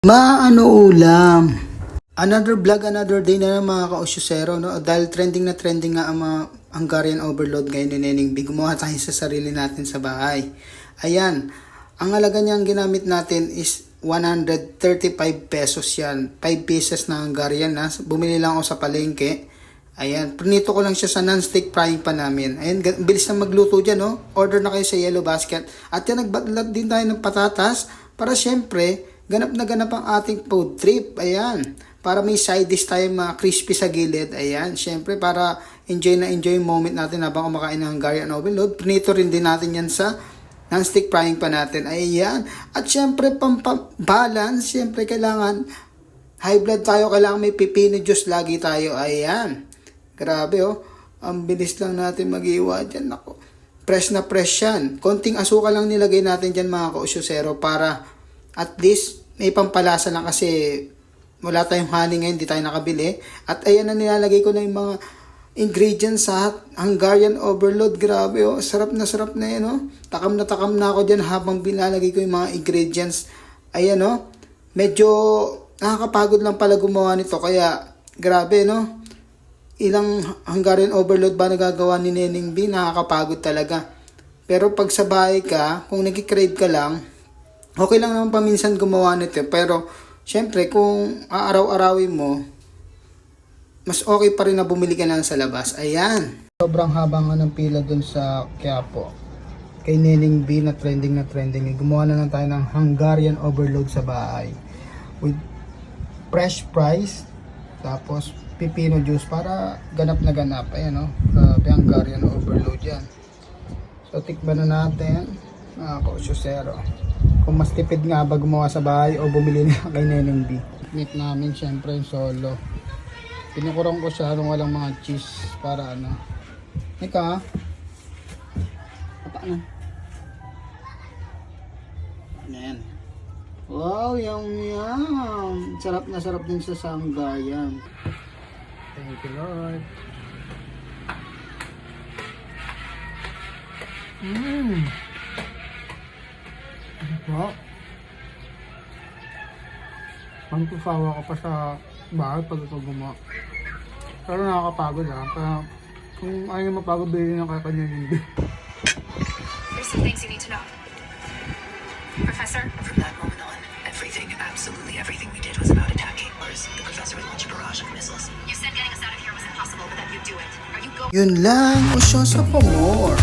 Maano ulam? Another vlog, another day na mga ka-osyosero, no? Dahil trending na trending nga ang mga Hungarian overload ngayon ni Neneng B. Gumawa tayo sa sarili natin sa bahay. Ayan, ang halaga niyang ginamit natin is 135 pesos yan. 5 pieces na Hungarian na. Bumili lang ako sa palengke. Ayan, prinito ko lang siya sa non-stick frying pan namin. Ayan, bilis na magluto dyan, no? Order na kayo sa Yellow Basket. At yan, nagbatlat din tayo ng patatas para syempre, ganap na ganap ang ating food trip. Ayan, para may side dish tayo mga crispy sa gilid. Ayan, syempre para enjoy na enjoy yung moment natin habang kumakain ng Hungarian overload. Prinito rin din natin yan sa non-stick frying pan natin. Ayan, at syempre balance, syempre kailangan high blood tayo, kailangan may pipino juice lagi tayo. Ayan, grabe oh, ang bilis lang natin mag-iwa dyan. Ako, fresh na fresh yan. Konting asukal lang nilagay natin dyan mga ka-osyosero para at least may pampalasa lang kasi wala tayong honey ngayon, hindi tayo nakabili. At ayan na, nilalagay ko na yung mga ingredients sa Hungarian overload. Grabe oh, sarap na yan oh. Takam na ako dyan habang binalagay ko yung mga ingredients. Ayan oh, medyo nakakapagod lang pala gumawa nito, kaya grabe no. Ilang Hungarian overload ba nagagawa ni Neneng B? Nakakapagod talaga. Pero pag sa bahay ka, kung nag-crave ka lang, okay lang naman paminsan gumawa nito. Pero syempre kung aaraw-arawin mo, mas okay pa rin na bumili ka lang sa labas. Ayan. Sobrang haba nga ng pila dun sa Quiapo. Kay Neneng B na trending. Gumawa na lang tayo ng Hungarian overload sa bahay. With fresh fries. Tapos pipino juice para ganap na ganap. Ayan o. Hungarian overload yan. So tikman na natin. Mga ka-osyosero. Kung mas tipid nga ba gumawa sa bahay o bumili na kay Neneng B. Meat namin syempre yung solo. Pinukurong ko siya nung walang mga cheese para ano. Ika. Pata na. Ayan. Wow, yum. Sarap na sarap din sa Hungarian. Thank you Lord. Wow. Magpasawa ka pa sa bahay pag ito gumawa. Pero nakakapagod kaya kung ayaw nyo mapagod, bilhin nyo kaya kanya hindi. There's some things you need to know. Professor? From that moment on, absolutely everything we did was about attacking Mars. The professor would launch a barrage of missiles. You said getting us out of here was impossible, but that you'd do it. Are you going? Yun lang, Osyoso for more.